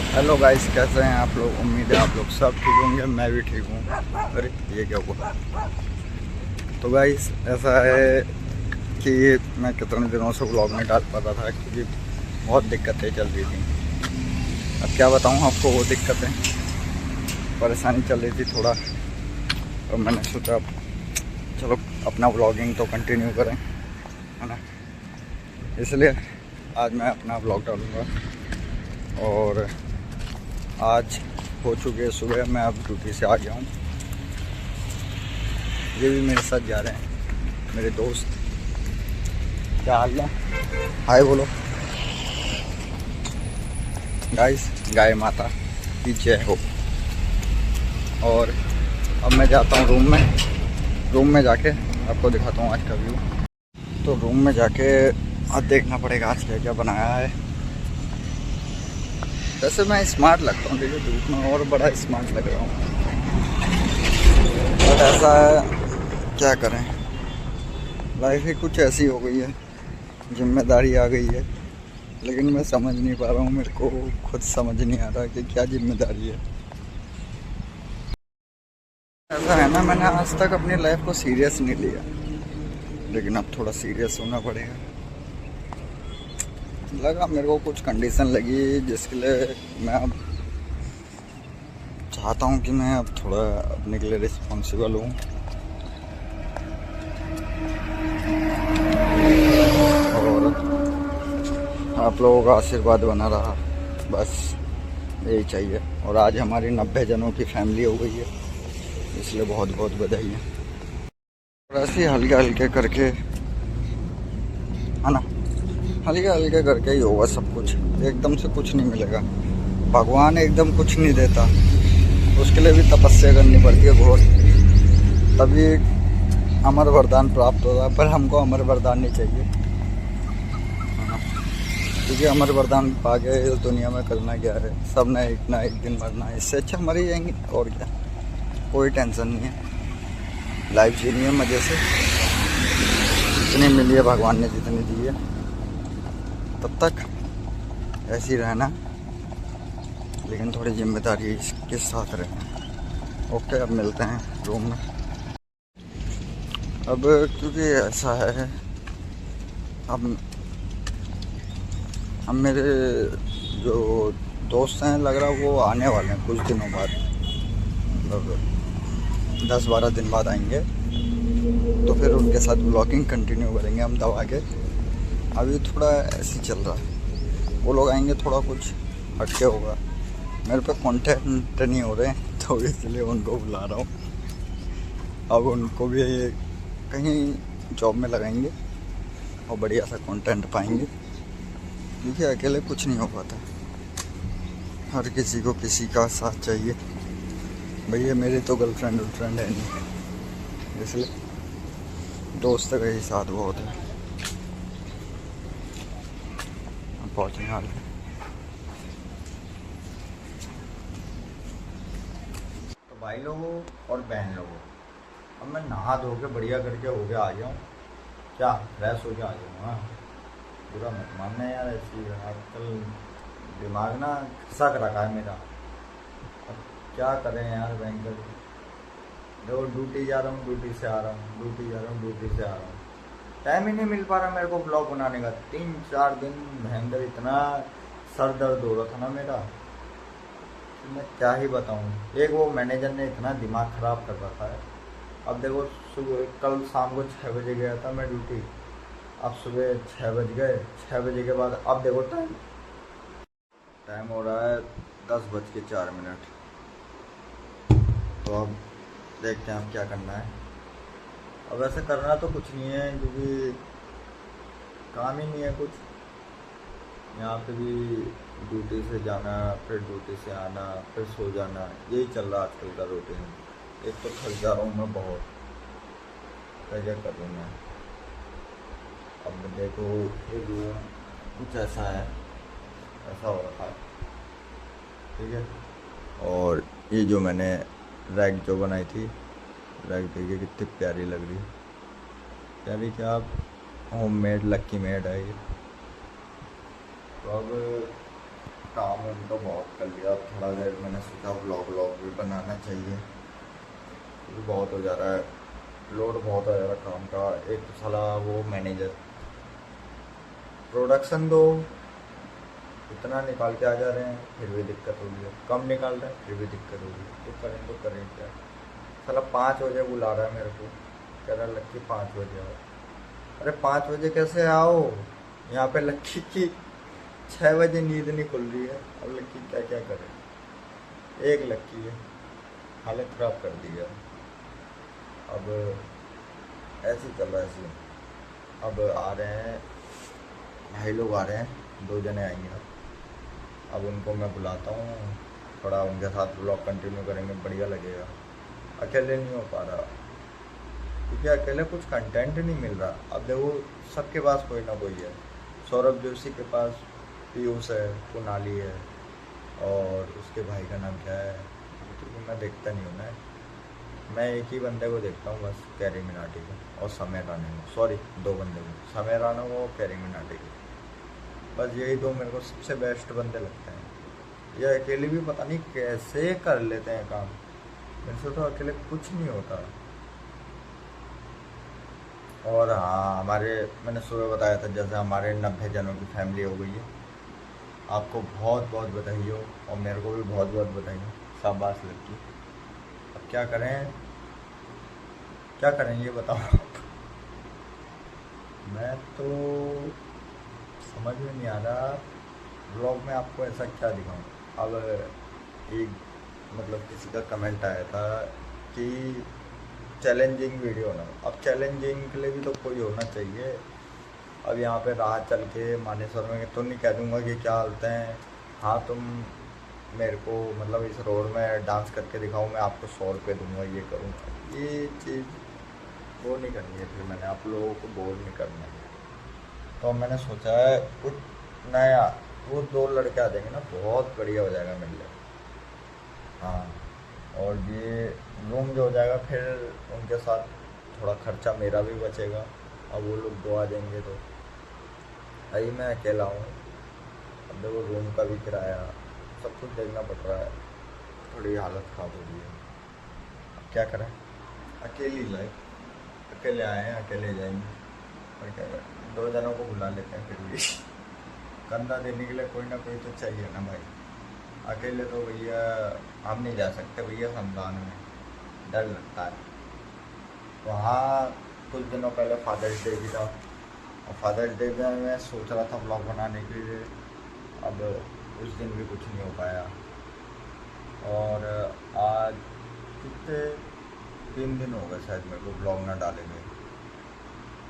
Hello guys, कैसे हैं आप लोग। उम्मीद है आप लोग सब ठीक होंगे, मैं भी ठीक हूँ। अरे ये क्या हुआ। तो गाइस ऐसा है कि मैं कितने दिनों से व्लॉग नहीं डाल पाता था क्योंकि बहुत दिक्कतें चल रही थी। अब क्या बताऊँ आपको वो दिक्कतें, परेशानी चल रही थी थोड़ा। और मैंने सोचा चलो अपना व्लॉगिंग तो कंटिन्यू करें, है ना। इसलिए आज मैं अपना व्लॉग डालूँगा। और आज हो चुके सुबह, मैं अब ड्यूटी से आ गया हूँ। ये भी मेरे साथ जा रहे हैं मेरे दोस्त। क्या हाल है, हाय बोलो गाइस। गाय माता की जय हो। और अब मैं जाता हूँ रूम में जाके आपको दिखाता हूँ आज का व्यू। तो रूम में जाके आज देखना पड़ेगा आज क्या क्या बनाया है। वैसे मैं स्मार्ट लगता हूँ, देखिए धूप में और बड़ा स्मार्ट लग रहा हूँ। बट ऐसा है, क्या करें, लाइफ ही कुछ ऐसी हो गई है, जिम्मेदारी आ गई है। लेकिन मैं समझ नहीं पा रहा हूँ, मेरे को खुद समझ नहीं आ रहा कि क्या जिम्मेदारी है। ऐसा है ना, मैंने आज तक अपनी लाइफ को सीरियस नहीं लिया, लेकिन अब थोड़ा सीरियस होना पड़ेगा। लगा मेरे को कुछ कंडीशन लगी जिसके लिए मैं अब चाहता हूँ कि मैं अब थोड़ा अपने के लिए रिस्पॉन्सिबल हूँ। और आप लोगों का आशीर्वाद बना रहा, बस यही चाहिए। और आज हमारी 90 जनों की फैमिली हो गई है, इसलिए बहुत बहुत बधाई है। और ऐसे हल्के हल्के करके, है ना, हल्के हल्के करके ही होगा सब कुछ। एकदम से कुछ नहीं मिलेगा, भगवान एकदम कुछ नहीं देता, उसके लिए भी तपस्या करनी पड़ती है घोर, तभी अमर वरदान प्राप्त होता है। पर हमको अमर वरदान नहीं चाहिए, है ना, क्योंकि अमर वरदान पा गए इस दुनिया में करना क्या है, सब ने एक ना एक दिन मरना है। इससे अच्छा मर ही जाएंगे, और क्या, कोई टेंशन नहीं है। लाइफ जीनी है मज़े से, जितनी मिली है भगवान ने जितनी दी है, तब तक ऐसे ही रहना, लेकिन थोड़ी जिम्मेदारी के साथ रहना। ओके, अब मिलते हैं रूम में। अब क्योंकि ऐसा है, अब मेरे जो दोस्त हैं, लग रहा वो आने वाले हैं कुछ दिनों बाद, मतलब 10-12 दिन बाद आएंगे। तो फिर उनके साथ ब्लॉगिंग कंटिन्यू करेंगे हम दबा के। अभी थोड़ा ऐसे चल रहा है, वो लोग आएंगे थोड़ा कुछ हटके होगा। मेरे पे कंटेंट नहीं हो रहे, तो इसलिए उनको बुला रहा हूँ। अब उनको भी कहीं जॉब में लगाएंगे और बढ़िया सा कंटेंट पाएंगे, क्योंकि अकेले कुछ नहीं हो पाता, हर किसी को किसी का साथ चाहिए। भैया मेरी तो गर्लफ्रेंड है नहीं, इसलिए दोस्त का ही साथ बहुत है। पहुँचने वाले हैं। तो भाई लोगों और बहन लोगों, अब मैं नहा धो के बढ़िया करके हो गया आ जाऊँ, क्या फ्रेश हो के आ जाऊँ। हाँ, बुरा मत मानना यार, ऐसी आजकल दिमाग ना खसक रखा है मेरा। अब क्या करें यार, भयंकर। देखो ड्यूटी जा रहा हूँ, ड्यूटी से आ रहा हूँ, ड्यूटी जा रहा हूँ, ड्यूटी से आ रहा हूँ, टाइम ही नहीं मिल पा रहा मेरे को ब्लॉग बनाने का। 3-4 दिन भयंकर इतना सर दर्द हो रहा था ना मेरा, मैं क्या ही बताऊँ। एक वो मैनेजर ने इतना दिमाग ख़राब कर रखा है। अब देखो सुबह, कल शाम को 6 बजे गया था मैं ड्यूटी, अब सुबह 6 बज गए। 6 बजे के बाद अब देखो टाइम हो रहा है 10:04। तो अब देखते हैं अब क्या करना है। अब ऐसे करना तो कुछ नहीं है, क्योंकि काम ही नहीं है कुछ। यहाँ पे भी ड्यूटी से जाना, फिर ड्यूटी से आना, फिर सो जाना, यही चल रहा आजकल का रूटीन। एक तो थक जा रहा हूँ मैं बहुत, क्या करूँ मैं। अब देखो एक कुछ ऐसा है, ऐसा हो रखा है, ठीक है। और ये जो मैंने रैक जो बनाई थी, रैक देखिए कितनी प्यारी लग रही है। प्यारी क्या, होम मेड लक्की मेड है ये। तो अब काम वाम तो बहुत कर लिया, अब थोड़ा देर मैंने सोचा व्लॉग भी बनाना चाहिए क्योंकि बहुत हो जा रहा है, लोड बहुत हो जा रहा है काम का। एक तो साला वो मैनेजर प्रोडक्शन दो इतना निकाल के आ जा रहे हैं, फिर भी दिक्कत हो रही है, कम निकाल रहे हैं फिर भी दिक्कत हो रही है, तो करें क्या। साला 5 बजे बुला रहा है मेरे को, कह रहा है लक्की 5 बजे आओ। अरे 5 बजे कैसे आओ, यहाँ पे लक्की की 6 बजे नींद नहीं खुल रही है, अब लक्की क्या क्या करे। एक लक्की है, हालत ख़राब कर दी है। अब ऐसे ही चल रहा है ऐसे। अब आ रहे हैं भाई लोग, आ रहे हैं 2 जने आएंगे। अब उनको मैं बुलाता हूँ, थोड़ा उनके साथ ब्लॉग कंटिन्यू करेंगे, बढ़िया लगेगा। अकेले नहीं हो पा रहा क्योंकि अकेले कुछ कंटेंट नहीं मिल रहा। अब देखो सबके पास कोई ना कोई है, सौरभ जोशी के पास पीयूष है, कुनाली है, और उसके भाई का नाम क्या है, क्योंकि मैं देखता नहीं हूँ ना, मैं एक ही बंदे को देखता हूँ बस, कैरी मिनाटी को, और समय राणा को। सॉरी 2 बंदे को, समय राणा को और कैरी मिनाटी को। बस यही 2 मेरे को सबसे बेस्ट बंदे लगते हैं। ये अकेले भी पता नहीं कैसे कर लेते हैं काम, मेरे से तो अकेले कुछ नहीं होता। और हाँ, हमारे मैंने सुबह बताया था जैसे हमारे 90 जनों की फैमिली हो गई है। आपको बहुत बहुत बधाई हो, और मेरे को भी बहुत बहुत बधाई हो, शाबाश लड़की। अब क्या करें ये बताओ आप। मैं तो समझ में नहीं आ रहा ब्लॉग में आपको ऐसा क्या दिखाऊं। अब एक मतलब किसी का कमेंट आया था कि चैलेंजिंग वीडियो ना, अब चैलेंजिंग के लिए भी तो कोई होना चाहिए। अब यहाँ पे राह चल के मानेसर में तो नहीं कह दूँगा कि क्या हालत है, हाँ तुम मेरे को मतलब इस रोड में डांस करके दिखाऊँ, मैं आपको 100 रुपये दूँगा, ये करूँगा, ये चीज़ वो नहीं करनी है। फिर मैंने आप लोगों को बोर नहीं करना है, तो मैंने सोचा है कुछ नया। वो 2 लड़के आ जाएंगे ना, बहुत बढ़िया हो जाएगा मेरे लिए। हाँ, और ये रूम जो हो जाएगा, फिर उनके साथ थोड़ा खर्चा मेरा भी बचेगा। अब वो लोग 2 आ जाएंगे तो अभी मैं अकेला हूँ। अब देखो रूम का भी किराया सब कुछ देखना पड़ रहा है, थोड़ी हालत ख़राब हो रही है। अब क्या करें, अकेली लाइफ, अकेले आए हैं अकेले जाएंगे, और क्या करें। 2 जनों को बुला लेते हैं, फिर भी कंधा देने के लिए कोई ना कोई तो चाहिए ना भाई। अकेले तो भैया हम नहीं जा सकते भैया, समझाने में डर लगता है। वहाँ कुछ दिनों पहले फादर्स डे भी था, और फादर्स डे में मैं सोच रहा था ब्लॉग बनाने के लिए, अब उस दिन भी कुछ नहीं हो पाया। और आज कितने 3 दिन हो गए शायद मेरे को ब्लॉग ना डाले गए।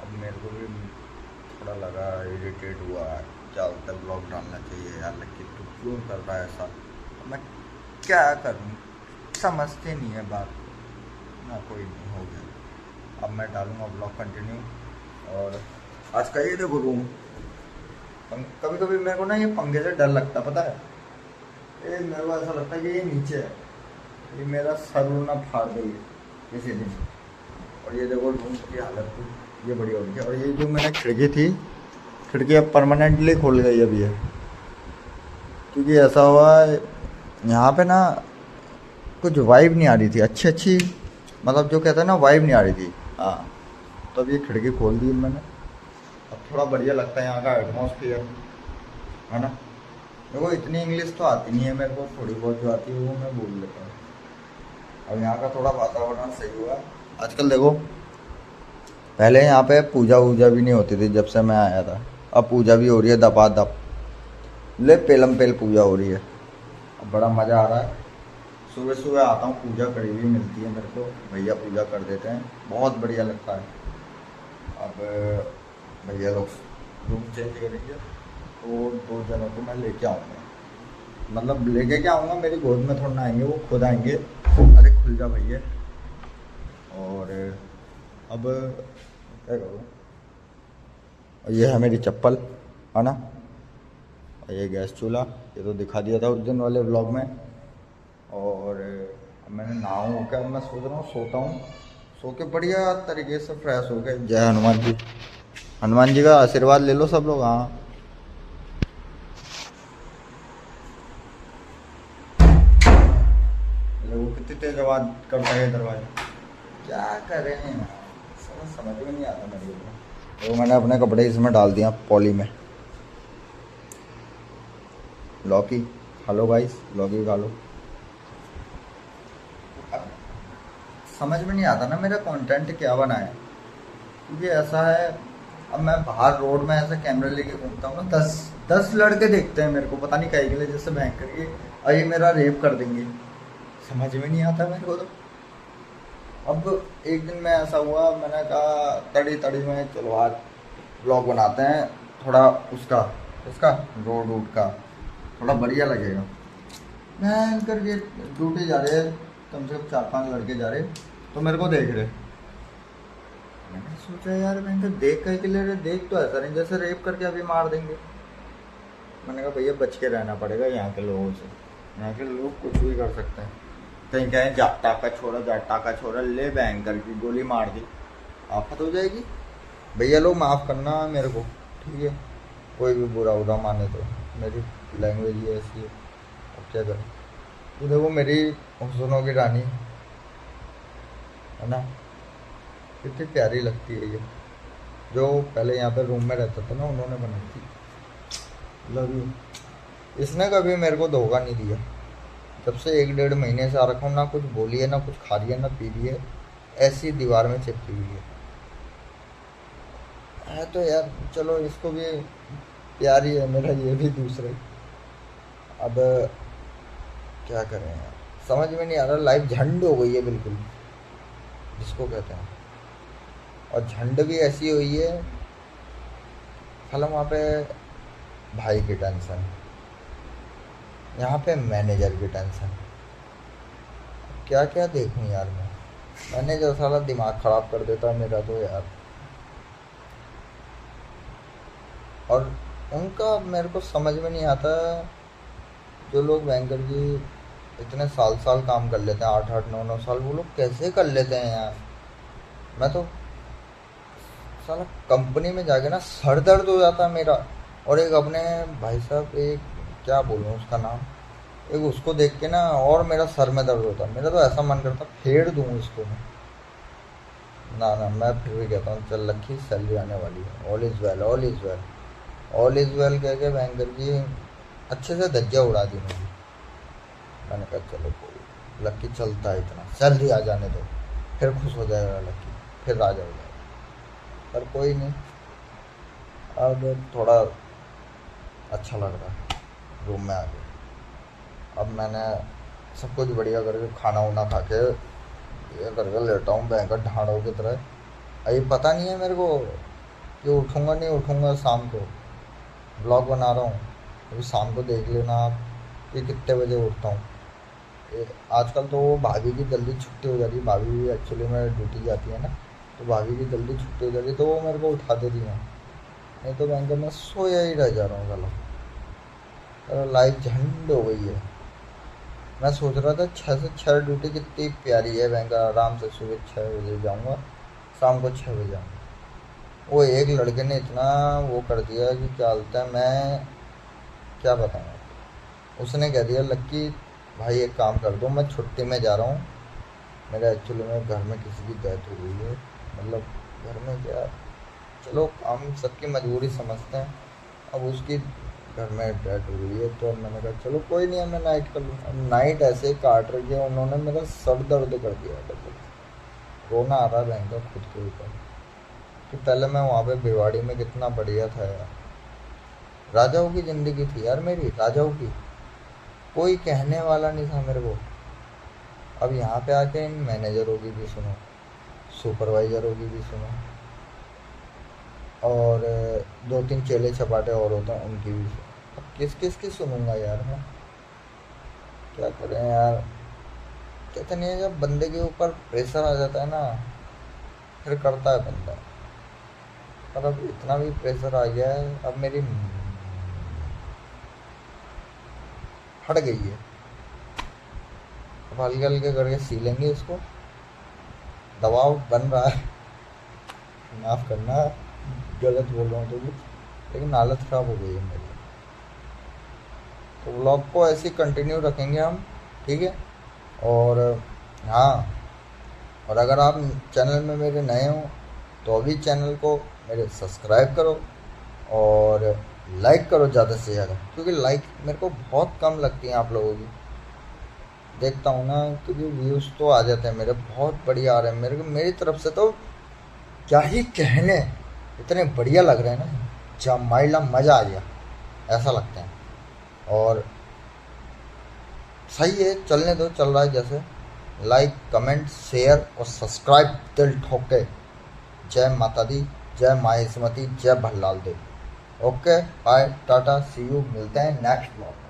अब मेरे को भी थोड़ा लगा, इरिटेट हुआ, क्या होता है ब्लॉग डालना चाहिए यार, लेकिन तू क्यों कर रहा है ऐसा। मैं क्या करूं, समझते नहीं है बात ना। कोई नहीं, हो गया। अब मैं डालूंगा ब्लॉग कंटिन्यू। और आज का ये देखो रूम, कभी कभी मेरे को ना ये पंखे से डर लगता, पता है, ये मेरे को ऐसा लगता है कि ये नीचे है, ये मेरा सर ना फाड़ गई है किसी दिन। और ये देखो रूम की हालत ये बड़ी हो गई है। और ये जो मैंने खिड़की थी, खिड़की अब परमानेंटली खोल गई अभी है, क्योंकि ऐसा हुआ है यहाँ पे ना कुछ वाइब नहीं आ रही थी अच्छी, मतलब जो कहते हैं ना वाइब नहीं आ रही थी। हाँ, तो अब ये खिड़की खोल दी मैंने, अब थोड़ा बढ़िया लगता है यहाँ का एटमॉस्फेयर, है ना। देखो इतनी इंग्लिश तो आती नहीं है मेरे को, थोड़ी बहुत जो आती है वो मैं बोल लेता हूँ। अब यहाँ का थोड़ा वातावरण सही हुआ आजकल। देखो पहले यहाँ पे पूजा वूजा भी नहीं होती थी जब से मैं आया था, अब पूजा भी हो रही है, दपादप ले पेलम पेल पूजा हो रही है। अब बड़ा मज़ा आ रहा है। सुबह सुबह आता हूँ, पूजा करी हुई मिलती है मेरे को, भैया पूजा कर देते हैं, बहुत बढ़िया लगता है। अब भैया लोग रूम चेंज करेंगे तो 2 जनों को मैं लेके आऊँगा, मतलब लेके क्या आऊँगा, मेरी गोद में थोड़ा ना आएंगे, वो खुद आएंगे। अरे खुल जा भैया। और अब क्या करूँ, ये है मेरी चप्पल, है ना, और ये गैस चूल्हा, ये तो दिखा दिया था उस दिन वाले व्लॉग में। और अब मैंने नहाऊँ होकर, अब मैं सोच रहा हूँ सोता हूँ, सो के बढ़िया तरीके से फ्रेश हो गए। जय हनुमान जी, हनुमान जी का आशीर्वाद ले लो सब लोग। हाँ, कितनी तेज आवाज करता है दरवाजा। क्या कर रहे हैं यार, समझ में नहीं आता मेरे को। तो मैंने अपने कपड़े इसमें डाल दिया पॉली में। लौकी खा लो गाइस, लौकी खा लो। अब समझ में नहीं आता ना मेरा कंटेंट क्या बनाए, क्योंकि ऐसा है अब मैं बाहर रोड में ऐसे कैमरे लेके घूमता हूँ ना, 10 लड़के देखते हैं मेरे को, पता नहीं कहीं के लिए, जैसे बैंक करके अरे मेरा रेप कर देंगे। समझ में नहीं आता मेरे को। तो अब एक दिन में ऐसा हुआ, मैंने कहा तड़ी तड़ी में चलो आज ब्लॉग बनाते हैं थोड़ा उसका उसका रोड वूड का, थोड़ा बढ़िया लगेगा। मैं करके ड्यूटी जा रहे, कम से कम 4-5 लड़के जा रहे, तो मेरे को देख रहे। मैंने सोचा यार, मैंने कहा देख कर के ले रहे, देख तो ऐसा नहीं जैसे रेप करके अभी मार देंगे। मैंने कहा भैया बच के रहना पड़ेगा यहाँ के लोगों से, यहाँ के लोग कुछ भी कर सकते हैं। कहीं कहें जाटा का छोरा ले बैंक करके गोली मार दी, आफत हो जाएगी। भैया लोग माफ़ करना मेरे को, ठीक है, कोई भी बुरा उरा माने तो, मेरी लैंग्वेज ही ऐसी है, अब क्या करें। ये देखो मेरी हुस्नों की रानी है ना, कितनी प्यारी लगती है ये, जो पहले यहाँ पे रूम में रहता था ना, उन्होंने बनाई थी। Love you. इसने कभी मेरे को धोखा नहीं दिया, जब से 1-1.5 महीने से आ रखा हूँ, ना कुछ बोली है, ना कुछ खा रही है, ना पी रही है, ऐसी दीवार में चिपकी हुई है तो यार चलो, इसको भी प्यार ही है मेरा, ये भी दूसरे। अब क्या करें यार, समझ में नहीं आ रहा, लाइफ झंड हो गई है बिल्कुल, जिसको कहते हैं। और झंड भी ऐसी हुई है, कल वहाँ पे भाई की टेंशन, यहाँ पे मैनेजर की टेंशन, क्या क्या देखूं यार मैं। मैनेजर साला दिमाग ख़राब कर देता है मेरा तो यार। और उनका मेरे को समझ में नहीं आता, जो लोग बैंकर की इतने साल काम कर लेते हैं, 8-8 9-9 साल, वो लोग कैसे कर लेते हैं यार। मैं तो साला कंपनी में जाके ना सर दर्द हो जाता है मेरा। और एक अपने भाई साहब, एक क्या बोलूँ उसका नाम, एक उसको देख के ना और मेरा सर में दर्द होता, मेरा तो ऐसा मन करता फेर दूँ इसको मैं। ना ना, मैं फिर भी कहता हूँ चल लक्की, सैलरी आने वाली है, all is well, all is well, all is well कह के बैंकर की अच्छे से धज्जियाँ उड़ा दी मेरी। मैंने कहा चलो कोई, लक्की चलता है इतना, सैलरी आ जाने दो, फिर खुश हो जाएगा लक्की, फिर राजा हो जाएगा। पर कोई नहीं, अब थोड़ा अच्छा लग रहा है रूम में आके। अब मैंने सब कुछ बढ़िया करके खाना वाना खा के ये करके लेटा हूँ बैंक ढाड़ों की तरह। अभी पता नहीं है मेरे को कि उठूँगा नहीं उठूँगा शाम को, ब्लॉग बना रहा हूँ अभी, शाम को देख लेना आप कि कितने बजे उठता हूँ। आजकल तो भाभी की जल्दी छुट्टी हो जाती है, भाभी भी एक्चुअली में ड्यूटी जाती है ना, तो भाभी की जल्दी छुट्टी हो जाती है, तो वो मेरे को उठा देती है, नहीं तो बैंक में सोया ही रह जा रहा हूँ साला। लाइफ झंड हो गई है। मैं सोच रहा था 6 से 6 ड्यूटी कितनी प्यारी है बैंक, आराम से सुबह 6 बजे जाऊँगा, शाम को 6 बजे आऊँगा। वो एक लड़के ने इतना वो कर दिया कि क्या बोलता है, मैं क्या बताऊँ। उसने कह दिया लक्की भाई एक काम कर दो, मैं छुट्टी में जा रहा हूँ, मेरा एक्चुअली में घर में किसी की डेथ हो गई है, मतलब घर में क्या, चलो हम सबकी मजबूरी समझते हैं, अब उसकी घर में डेथ हो गई है, तो मैंने कहा चलो कोई नहीं है, मैं नाइट कर लूँ। अब नाइट ऐसे काट रही है, उन्होंने मेरा सर दर्द कर दिया, मतलब रोना आ रहा है बैंक का खुद के ऊपर। तो पहले मैं वहाँ पे भिवाड़ी में कितना बढ़िया था यार, राजाओं की ज़िंदगी थी यार मेरी, राजाओं की, कोई कहने वाला नहीं था मेरे को। अब यहाँ पे आके इन मैनेजरों की भी सुनो, सुपरवाइजरों की भी सुनो, और 2-3 चेले चपाटे और होते हैं उनकी भी सुनो। अब किस किस की सुनूंगा यार मैं, क्या करें यार। कहते नहीं है, जब बंदे के ऊपर प्रेशर आ जाता है ना, फिर करता है बंदा। पर अब इतना भी प्रेशर आ गया है, अब मेरी हट गई है, अब हल्के हल्के करके सी लेंगे इसको। दबाव बन रहा है, माफ़ करना गलत बोल रहा हूँ तो भी, लेकिन हालत ख़राब हो गई है मेरी। तो व्लॉग को ऐसे ही कंटिन्यू रखेंगे हम, ठीक है। और हाँ, और अगर आप चैनल में मेरे नए हो तो अभी चैनल को मेरे सब्सक्राइब करो और लाइक करो ज़्यादा से ज़्यादा, क्योंकि लाइक मेरे को बहुत कम लगती हैं आप लोगों की। देखता हूँ ना, क्योंकि व्यूज़ तो आ जाते हैं मेरे, बहुत बढ़िया आ रहे हैं मेरे को, मेरी तरफ से तो क्या ही कहने, इतने बढ़िया लग रहे हैं ना, जमाइला मज़ा आ गया ऐसा लगता है। और सही है, चलने दो, चल रहा है जैसे। लाइक कमेंट शेयर और सब्सक्राइब दिल ठोके। जय माता दी, जय माँ स्मती, जय Bhallal Dev. Okay, bye, tata, see you, मिलते हैं नेक्स्ट ब्लॉग में।